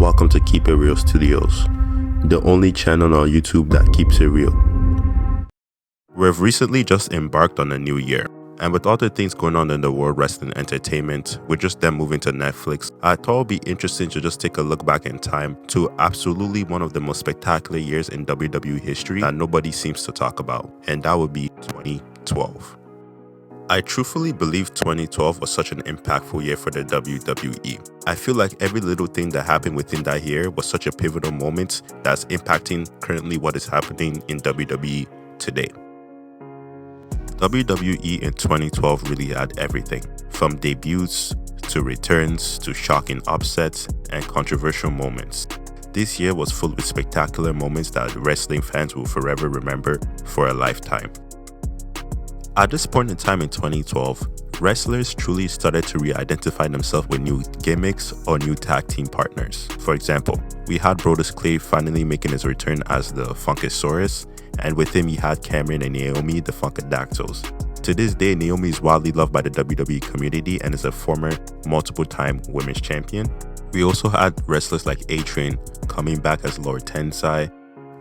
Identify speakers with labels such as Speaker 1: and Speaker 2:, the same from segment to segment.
Speaker 1: Welcome to KeepItReal Studios, the only channel on YouTube that keeps it real. We've recently just embarked on a new year, and with all the things going on in the world wrestling entertainment, with just them moving to Netflix, I thought it would be interesting to just take a look back in time to absolutely one of the most spectacular years in WWE history that nobody seems to talk about, and that would be 2012. I truthfully believe 2012 was such an impactful year for the WWE. I feel like every little thing that happened within that year was such a pivotal moment that's impacting currently what is happening in WWE today. WWE in 2012 really had everything, from debuts to returns to shocking upsets and controversial moments. This year was full with spectacular moments that wrestling fans will forever remember for a lifetime. At this point in time in 2012, wrestlers truly started to re-identify themselves with new gimmicks or new tag team partners. For example, we had Brodus Clay finally making his return as the Funkasaurus, and with him he had Cameron and Naomi, the Funkadactyls. To this day, Naomi is widely loved by the WWE community and is a former multiple-time women's champion. We also had wrestlers like A-Train coming back as Lord Tensai.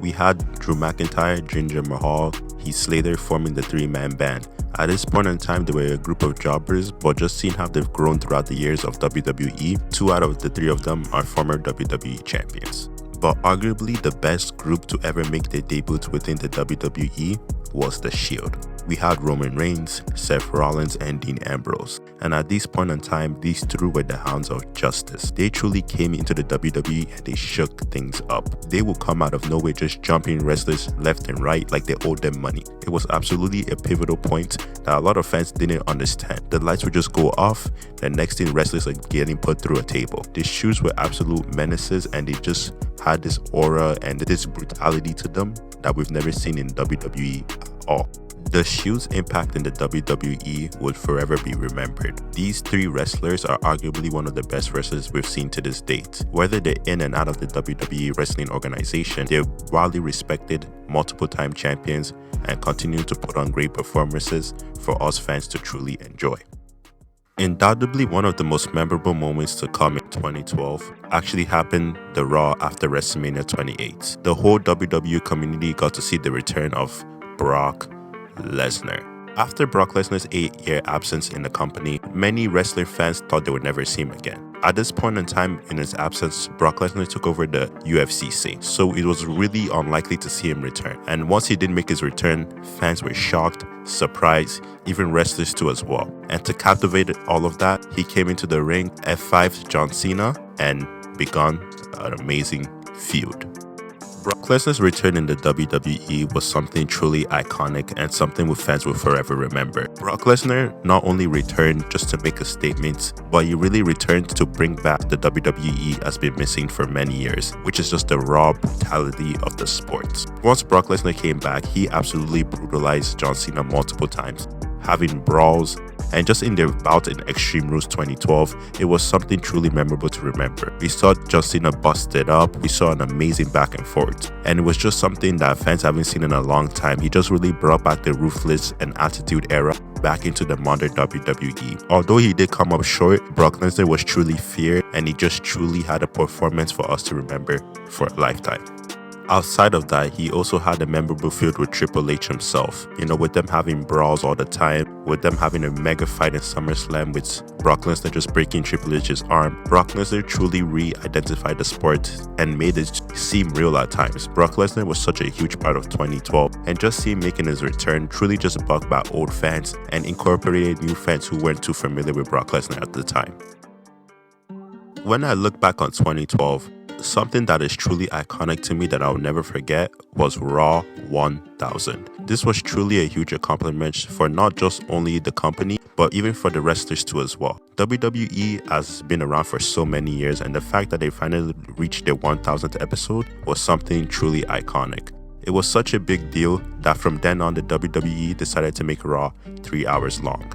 Speaker 1: We had Drew McIntyre, Jinder Mahal, Heath Slater forming the three-man band. At this point in time, they were a group of jobbers, but just seeing how they've grown throughout the years of WWE, 2 out of the 3 of them are former WWE champions. But arguably the best group to ever make their debuts within the WWE was The Shield. We had Roman Reigns, Seth Rollins, and Dean Ambrose. And at this point in time, these 3 were the hounds of justice. They truly came into the WWE and they shook things up. They would come out of nowhere just jumping wrestlers left and right like they owed them money. It was absolutely a pivotal point that a lot of fans didn't understand. The lights would just go off, the next thing wrestlers are getting put through a table. The shoes were absolute menaces and they just had this aura and this brutality to them that we've never seen in WWE at all. The Shield's impact in the WWE would forever be remembered. These 3 wrestlers are arguably one of the best wrestlers we've seen to this date. Whether they're in and out of the WWE wrestling organization, they're widely respected, multiple-time champions, and continue to put on great performances for us fans to truly enjoy. Undoubtedly, one of the most memorable moments to come in 2012 actually happened the Raw after WrestleMania XXVIII. The whole WWE community got to see the return of Brock Lesnar. After Brock Lesnar's 8-year absence in the company, many wrestler fans thought they would never see him again. At this point in time in his absence, Brock Lesnar took over the UFC scene, so it was really unlikely to see him return. And once he did make his return, fans were shocked, surprised, even wrestlers too as well. And to captivate all of that, he came into the ring, F5'd John Cena, and began an amazing feud. Brock Lesnar's return in the WWE was something truly iconic and something which fans will forever remember. Brock Lesnar not only returned just to make a statement, but he really returned to bring back the WWE has been missing for many years, which is just the raw brutality of the sport. Once Brock Lesnar came back, he absolutely brutalized John Cena multiple times, having brawls, and just in their bout in Extreme Rules 2012, it was something truly memorable to remember. We saw John Cena busted up, we saw an amazing back and forth, and it was just something that fans haven't seen in a long time. He just really brought back the ruthless and attitude era back into the modern WWE. Although he did come up short, Brock Lesnar was truly feared, and he just truly had a performance for us to remember for a lifetime. Outside of that, he also had a memorable feud with Triple H himself. With them having brawls all the time, with them having a mega fight in SummerSlam with Brock Lesnar just breaking Triple H's arm. Brock Lesnar truly re-identified the sport and made it seem real at times. Brock Lesnar was such a huge part of 2012, and just seeing him making his return truly just brought back old fans and incorporated new fans who weren't too familiar with Brock Lesnar at the time. When I look back on 2012, something that is truly iconic to me that I'll never forget was Raw 1000. This was truly a huge accomplishment for not just only the company, but even for the wrestlers too as well. WWE has been around for so many years, and the fact that they finally reached their 1000th episode was something truly iconic. It was such a big deal that from then on the WWE decided to make Raw 3 hours long.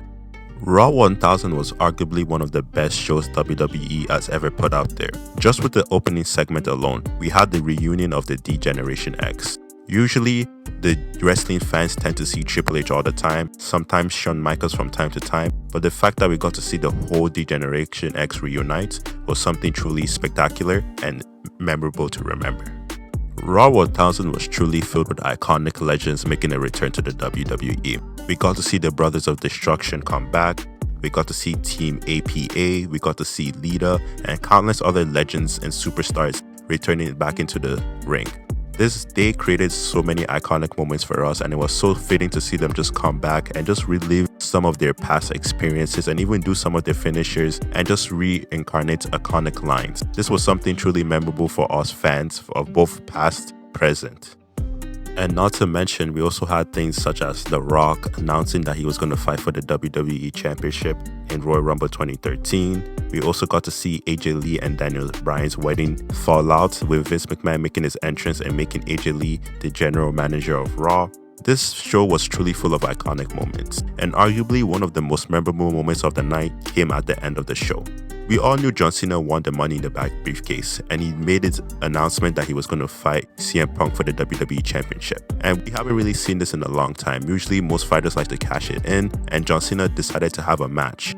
Speaker 1: Raw 1000 was arguably one of the best shows WWE has ever put out there. Just with the opening segment alone, we had the reunion of the D-Generation X. Usually, the wrestling fans tend to see Triple H all the time, sometimes Shawn Michaels from time to time, but the fact that we got to see the whole D-Generation X reunite was something truly spectacular and memorable to remember. Raw 1000 was truly filled with iconic legends making a return to the WWE. We got to see the Brothers of Destruction come back, we got to see Team APA, we got to see Lita, and countless other legends and superstars returning back into the ring. This day created so many iconic moments for us, and it was so fitting to see them just come back and just relive some of their past experiences and even do some of their finishers and just reincarnate iconic lines. This was something truly memorable for us fans of both past, present. And not to mention, we also had things such as The Rock announcing that he was going to fight for the WWE Championship in Royal Rumble 2013. We also got to see AJ Lee and Daniel Bryan's wedding fallout, with Vince McMahon making his entrance and making AJ Lee the general manager of Raw. This show was truly full of iconic moments, and arguably one of the most memorable moments of the night came at the end of the show. We all knew John Cena won the Money in the Bank briefcase, and he made his announcement that he was going to fight CM Punk for the WWE Championship. And we haven't really seen this in a long time. Usually most fighters like to cash it in, and John Cena decided to have a match.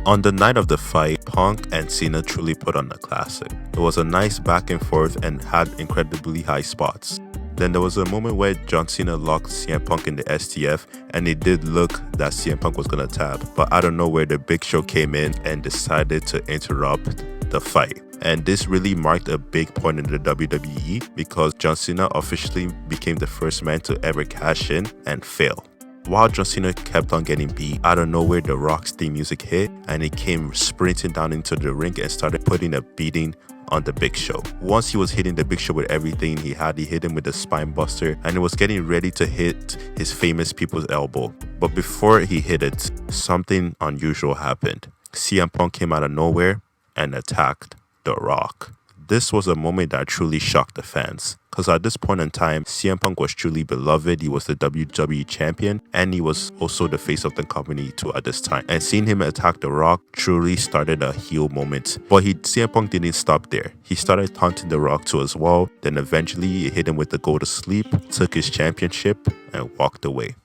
Speaker 1: On the night of the fight, Punk and Cena truly put on a classic. It was a nice back and forth and had incredibly high spots. Then there was a moment where John Cena locked CM Punk in the STF, and it did look that CM Punk was going to tap, but out of nowhere the Big Show came in and decided to interrupt the fight. And this really marked a big point in the WWE because John Cena officially became the first man to ever cash in and fail. While John Cena kept on getting beat, out of nowhere the Rock's theme music hit and he came sprinting down into the ring and started putting a beating on the Big Show. Once he was hitting the Big Show with everything he had, he hit him with the spine buster and he was getting ready to hit his famous people's elbow. But before he hit it, something unusual happened. CM Punk came out of nowhere and attacked The Rock. This was a moment that truly shocked the fans, because at this point in time, CM Punk was truly beloved. He was the WWE champion and he was also the face of the company too at this time. And seeing him attack The Rock truly started a heel moment. But CM Punk didn't stop there. He started taunting The Rock too as well. Then eventually he hit him with the go to sleep, took his championship and walked away.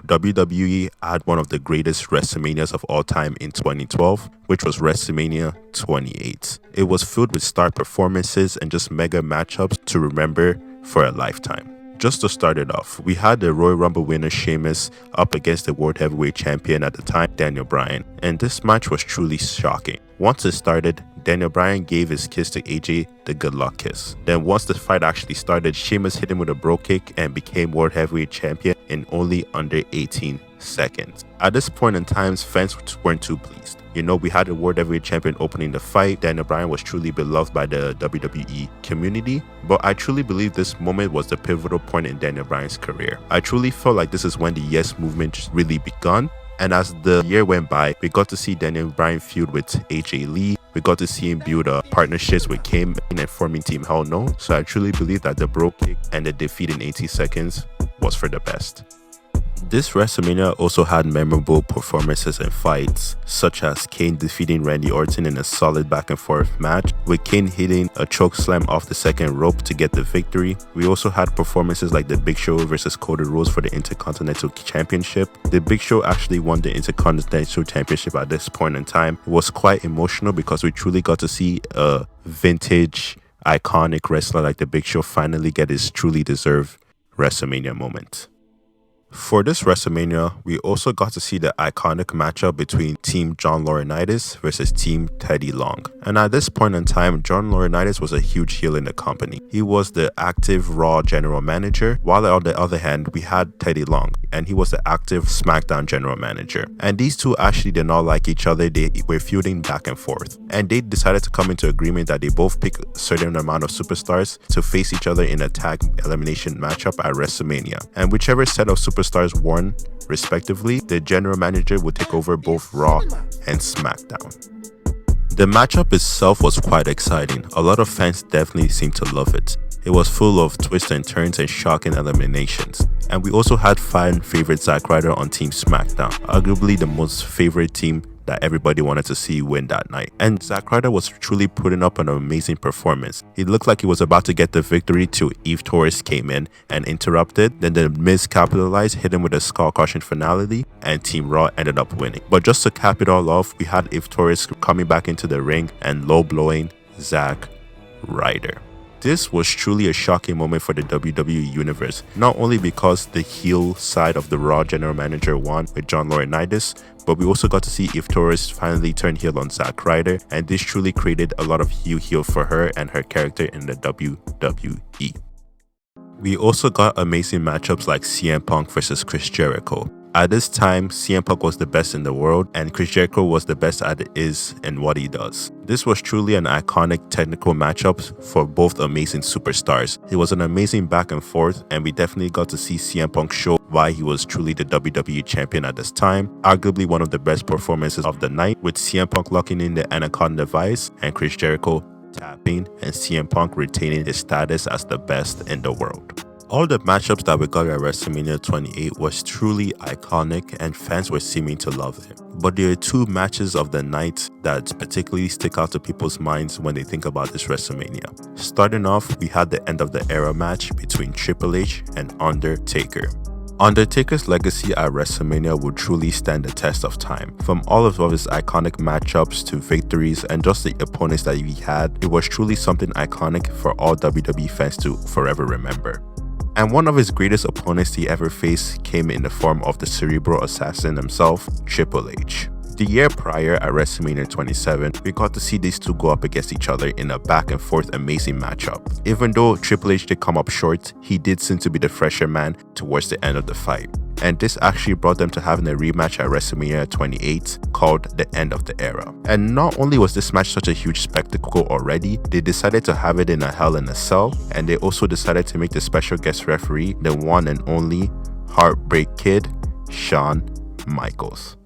Speaker 1: WWE had one of the greatest WrestleManias of all time in 2012, which was WrestleMania 28. It was filled with star performances and just mega matchups to remember for a lifetime. Just to start it off, we had the Royal Rumble winner Sheamus up against the World Heavyweight Champion at the time, Daniel Bryan, and this match was truly shocking. Once it started, Daniel Bryan gave his kiss to AJ the good luck kiss. Then once the fight actually started, Sheamus hit him with a bro kick and became World Heavyweight Champion in only under 18 seconds. At this point in time, fans weren't too pleased. You know, we had the World Heavyweight Champion opening the fight. Daniel Bryan was truly beloved by the WWE community, but I truly believe this moment was the pivotal point in Daniel Bryan's career. I truly felt like this is when the Yes movement really begun. And as the year went by, we got to see Daniel Bryan feud with AJ Lee. We got to see him build partnerships with Kane and forming Team Hell No. So I truly believe that the bro kick and the defeat in 18 seconds was for the best. This WrestleMania also had memorable performances and fights, such as Kane defeating Randy Orton in a solid back and forth match, with Kane hitting a chokeslam off the second rope to get the victory. We also had performances like the Big Show versus Cody Rhodes for the Intercontinental Championship. The Big Show actually won the Intercontinental Championship at this point in time. It was quite emotional because we truly got to see a vintage, iconic wrestler like the Big Show finally get his truly deserved WrestleMania moment. For this WrestleMania, we also got to see the iconic matchup between Team John Laurinaitis versus Team Teddy Long. And at this point in time, John Laurinaitis was a huge heel in the company. He was the active Raw general manager, while on the other hand, we had Teddy Long, and he was the active SmackDown general manager. And these two actually did not like each other. They were feuding back and forth. And they decided to come into agreement that they both pick a certain amount of superstars to face each other in a tag elimination matchup at WrestleMania. And whichever set of superstars won respectively, the general manager would take over both Raw and SmackDown. The matchup itself was quite exciting. A lot of fans definitely seemed to love it. It was full of twists and turns and shocking eliminations. And we also had fan favorite Zack Ryder on Team SmackDown, arguably the most favorite team that everybody wanted to see win that night. And Zack Ryder was truly putting up an amazing performance. He looked like he was about to get the victory till Eve Torres came in and interrupted. Then the Miz capitalized, hit him with a skull crushing finality, and Team Raw ended up winning. But just to cap it all off, we had Eve Torres coming back into the ring and low blowing Zack Ryder. This was truly a shocking moment for the WWE Universe, not only because the heel side of the Raw general manager won with John Laurinaitis, but we also got to see Eve Torres finally turn heel on Zack Ryder, and this truly created a lot of heel for her and her character in the WWE. We also got amazing matchups like CM Punk versus Chris Jericho. At this time, CM Punk was the best in the world, and Chris Jericho was the best at it is and what he does. This was truly an iconic technical matchup for both amazing superstars. It was an amazing back and forth, and we definitely got to see CM Punk show why he was truly the WWE champion at this time. Arguably one of the best performances of the night, with CM Punk locking in the Anaconda Vice and Chris Jericho tapping, and CM Punk retaining his status as the best in the world. All the matchups that we got at WrestleMania 28 was truly iconic and fans were seeming to love them. But there are two matches of the night that particularly stick out to people's minds when they think about this WrestleMania. Starting off, we had the end of the era match between Triple H and Undertaker. Undertaker's legacy at WrestleMania would truly stand the test of time. From all of his iconic matchups to victories and just the opponents that he had, it was truly something iconic for all WWE fans to forever remember. And one of his greatest opponents he ever faced came in the form of the cerebral assassin himself, Triple H. The year prior at WrestleMania 27, we got to see these two go up against each other in a back and forth amazing matchup. Even though Triple H did come up short, he did seem to be the fresher man towards the end of the fight. And this actually brought them to having a rematch at WrestleMania 28 called The End of the Era. And not only was this match such a huge spectacle already, they decided to have it in a Hell in a Cell, and they also decided to make the special guest referee the one and only Heartbreak Kid, Shawn Michaels.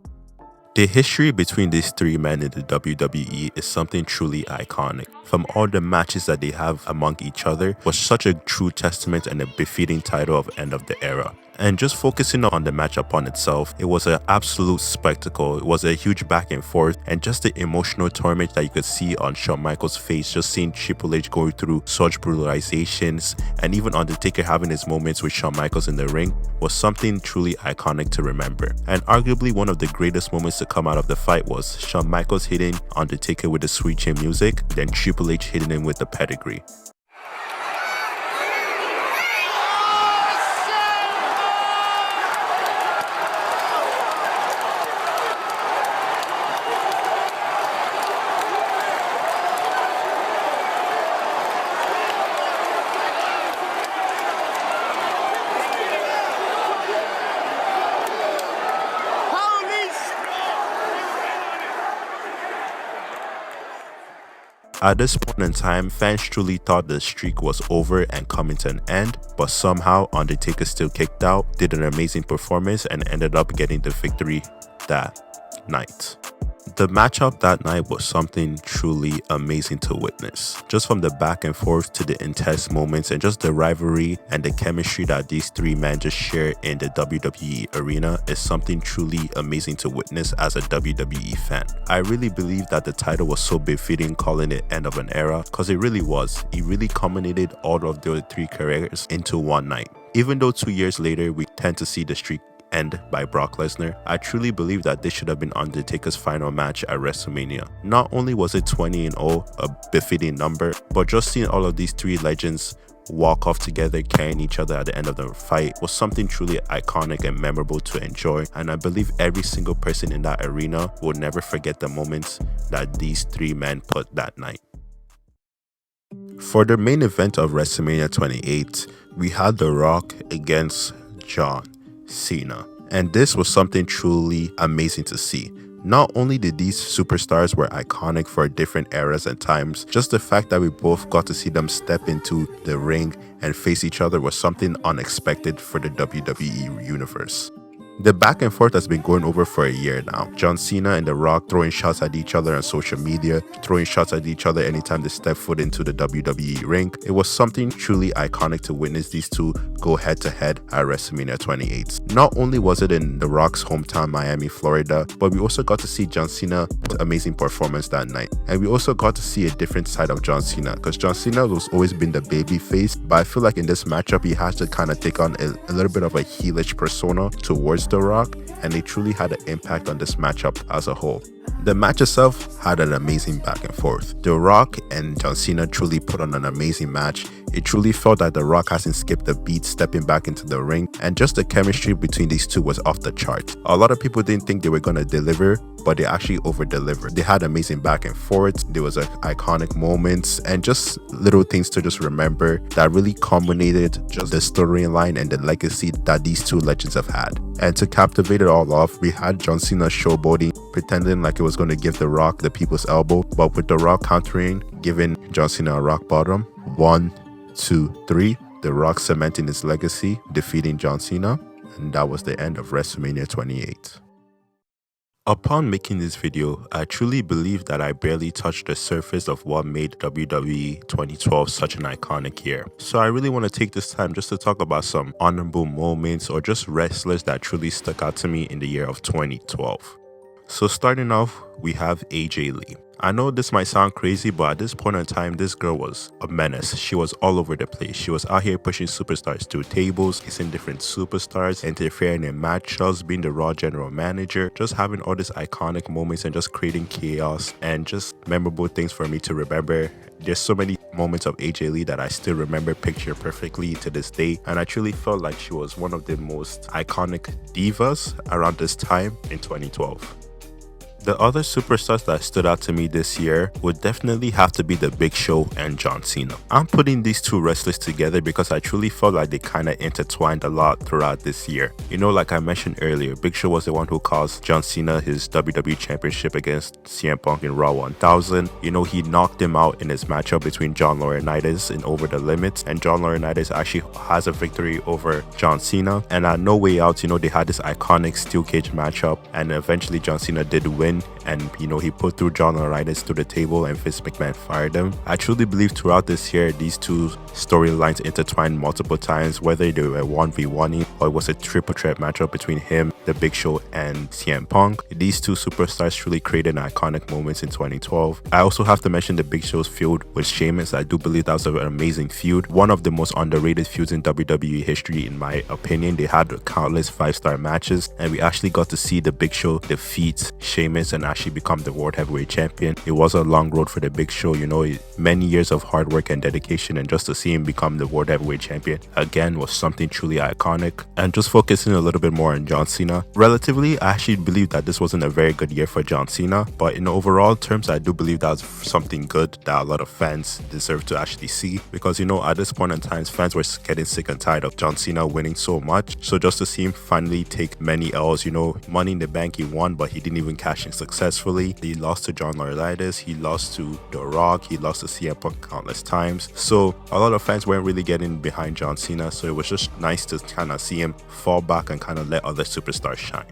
Speaker 1: The history between these three men in the WWE is something truly iconic. From all the matches that they have among each other was such a true testament and a befitting title of End of the Era. And just focusing on the match upon itself, it was an absolute spectacle. It was a huge back and forth, and just the emotional torment that you could see on Shawn Michaels' face, just seeing Triple H going through such brutalizations, and even Undertaker having his moments with Shawn Michaels in the ring was something truly iconic to remember. And arguably one of the greatest moments to come out of the fight was Shawn Michaels hitting Undertaker with the Sweet Chin Music, then Triple H hitting him with the pedigree. At this point in time, fans truly thought the streak was over and coming to an end, but somehow Undertaker still kicked out, did an amazing performance, and ended up getting the victory that night. The matchup that night was something truly amazing to witness. Just from the back and forth to the intense moments and just the rivalry and the chemistry that these three men just share in the WWE arena is something truly amazing to witness as a WWE fan. I really believe that the title was so befitting calling it End of an Era, because it really was. It really culminated all of their three careers into one night. Even though 2 years later we tend to see the streak end by Brock Lesnar, I truly believe that this should have been Undertaker's final match at WrestleMania. Not only was it 20-0, a befitting number, but just seeing all of these three legends walk off together carrying each other at the end of the fight was something truly iconic and memorable to enjoy, and I believe every single person in that arena will never forget the moments that these three men put that night. For the main event of WrestleMania 28, we had The Rock against John Cena, and this was something truly amazing to see. Not only did these superstars were iconic for different eras and times, just the fact that we both got to see them step into the ring and face each other was something unexpected for the WWE universe. The back and forth has been going over for a year now. John Cena and The Rock throwing shots at each other on social media, throwing shots at each other anytime they step foot into the WWE ring. It was something truly iconic to witness these two go head to head at WrestleMania 28. Not only was it in The Rock's hometown, Miami, Florida, but we also got to see John Cena's amazing performance that night. And we also got to see a different side of John Cena, because John Cena was always been the baby face, but I feel like in this matchup he has to kind of take on a little bit of a heelish persona towards The Rock, and they truly had an impact on this matchup as a whole. The match itself had an amazing back and forth. The Rock and John Cena truly put on an amazing match. It truly felt like The Rock hasn't skipped a beat stepping back into the ring, and just the chemistry between these two was off the chart. A lot of people didn't think they were going to deliver, but they actually over-delivered. They had amazing back and forth, there was iconic moments, and just little things to just remember that really culminated just the storyline and the legacy that these two legends have had. And to captivate it all off, we had John Cena showboating, pretending like it was going to give The Rock the people's elbow, but with The Rock countering, giving John Cena a rock bottom. 1, 2, 3. The Rock cementing his legacy, defeating John Cena, and that was the end of WrestleMania 28. Upon making this video, I truly believe that I barely touched the surface of what made WWE 2012 such an iconic year. So I really want to take this time just to talk about some honorable moments or just wrestlers that truly stuck out to me in the year of 2012. So starting off, we have AJ Lee. I know this might sound crazy, but at this point in time, this girl was a menace. She was all over the place. She was out here pushing superstars through tables, kissing different superstars, interfering in matchups, being the Raw general manager, just having all these iconic moments and just creating chaos and just memorable things for me to remember. There's so many moments of AJ Lee that I still remember picture perfectly to this day, and I truly felt like she was one of the most iconic divas around this time in 2012. The other superstars that stood out to me this year would definitely have to be The Big Show and John Cena. I'm putting these two wrestlers together because I truly felt like they kind of intertwined a lot throughout this year. You know, like I mentioned earlier, Big Show was the one who cost John Cena his WWE Championship against CM Punk in Raw 1000. You know, he knocked him out in his matchup between John Laurinaitis in Over the Limits, and John Laurinaitis actually has a victory over John Cena. And at No Way Out, you know, they had this iconic steel cage matchup, and eventually John Cena did win. And you know, he put through John Laurinaitis to the table and Vince McMahon fired him. I truly believe throughout this year these two storylines intertwined multiple times, whether they were 1v1ing or it was a triple threat matchup between him, The Big Show, and CM Punk. These two superstars truly created iconic moments in 2012. I also have to mention The Big Show's feud with Sheamus. I do believe that was an amazing feud, one of the most underrated feuds in WWE history in my opinion. They had countless 5-star matches, and we actually got to see The Big Show defeat Sheamus and actually become the World Heavyweight Champion. It was a long road for The Big Show, you know, many years of hard work and dedication, and just to see him become the World Heavyweight Champion again was something truly iconic. And just focusing a little bit more on John Cena, relatively I actually believe that this wasn't a very good year for John Cena, but in overall terms I do believe that was something good that a lot of fans deserve to actually see, because you know, at this point in time fans were getting sick and tired of John Cena winning so much. So just to see him finally take many L's, you know, Money in the Bank he won, but he didn't even cash in successfully. He lost to John Laurinaitis, he lost to The Rock, he lost to CM Punk countless times. So a lot of fans weren't really getting behind John Cena, so it was just nice to kind of see him fall back and kind of let other superstars shine.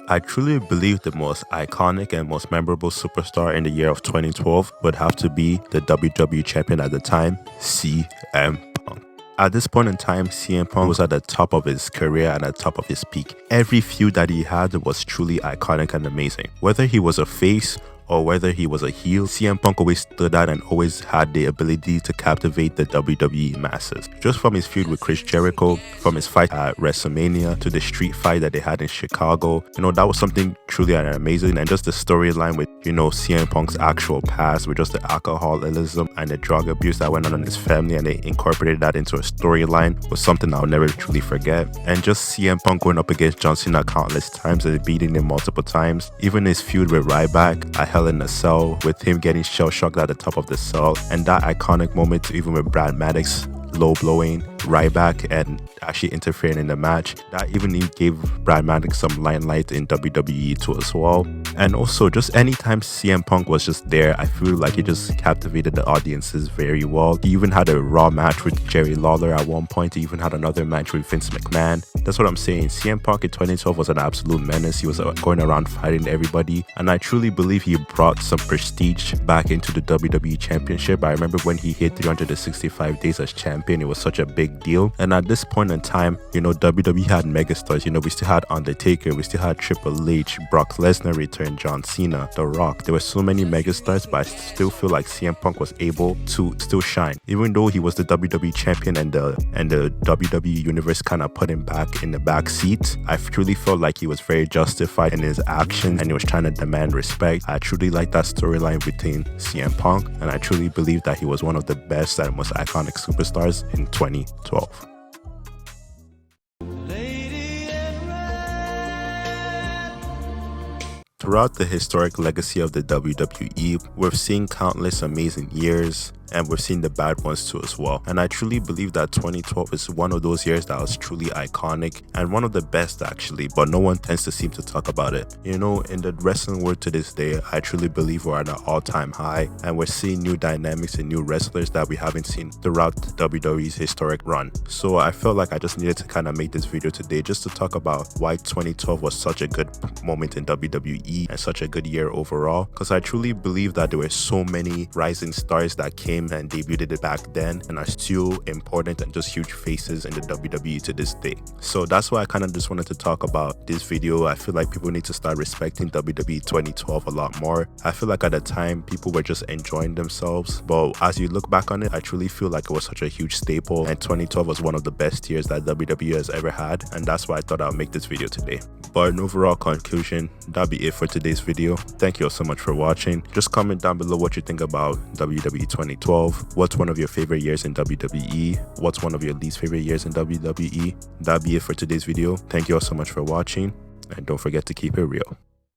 Speaker 1: I truly believe the most iconic and most memorable superstar in the year of 2012 would have to be the WWE champion at the time, CM Punk. At this point in time, CM Punk was at the top of his career and at the top of his peak. Every feud that he had was truly iconic and amazing. Whether he was a face or whether he was a heel, CM Punk always stood out and always had the ability to captivate the WWE masses. Just from his feud with Chris Jericho, from his fight at WrestleMania, to the street fight that they had in Chicago, you know, that was something truly amazing. And just the storyline with, you know, CM Punk's actual past, with just the alcoholism and the drug abuse that went on in his family, and they incorporated that into a storyline, was something I'll never truly forget. And just CM Punk going up against John Cena countless times and beating him multiple times. Even his feud with Ryback at Hell in a Cell, with him getting shell shocked at the top of the cell, and that iconic moment even with Brad Maddox low blowing Ryback and actually interfering in the match. That even gave Brad Maddox some limelight in WWE too as well. And also just anytime CM Punk was just there, I feel like he just captivated the audiences very well. He even had a Raw match with Jerry Lawler at one point. He even had another match with Vince McMahon. That's what I'm saying. CM Punk in 2012 was an absolute menace. He was going around fighting everybody, and I truly believe he brought some prestige back into the WWE Championship. I remember when he hit 365 days as champion, it was such a big deal. And at this point in time, you know, WWE had megastars. You know, we still had Undertaker, we still had Triple H, Brock Lesnar returned, John Cena, The Rock. There were so many megastars, but I still feel like CM Punk was able to still shine, even though he was the WWE champion and the WWE universe kind of put him back in the back seat. I truly felt like he was very justified in his actions and he was trying to demand respect. I truly like that storyline between CM Punk, and I truly believe that he was one of the best and most iconic superstars in 2012. Throughout the historic legacy of the WWE, we've seen countless amazing years, and we've seen the bad ones too as well. And I truly believe that 2012 is one of those years that was truly iconic and one of the best actually, but no one tends to seem to talk about it. You know, in the wrestling world to this day, I truly believe we're at an all-time high, and we're seeing new dynamics and new wrestlers that we haven't seen throughout WWE's historic run. So I felt like I just needed to kind of make this video today just to talk about why 2012 was such a good moment in WWE and such a good year overall, because I truly believe that there were so many rising stars that came and debuted it back then and are still important and just huge faces in the WWE to this day. So that's why I kind of just wanted to talk about this video. I feel like people need to start respecting WWE 2012 a lot more. I feel like at the time people were just enjoying themselves, but as you look back on it, I truly feel like it was such a huge staple, and 2012 was one of the best years that WWE has ever had, and that's why I thought I'll make this video today. But in overall conclusion, that'll be it for today's video. Thank you all so much for watching. Just comment down below what you think about WWE 2012. What's one of your favorite years in WWE? What's one of your least favorite years in WWE? That'll be it for today's video. Thank you all so much for watching, and don't forget to keep it real.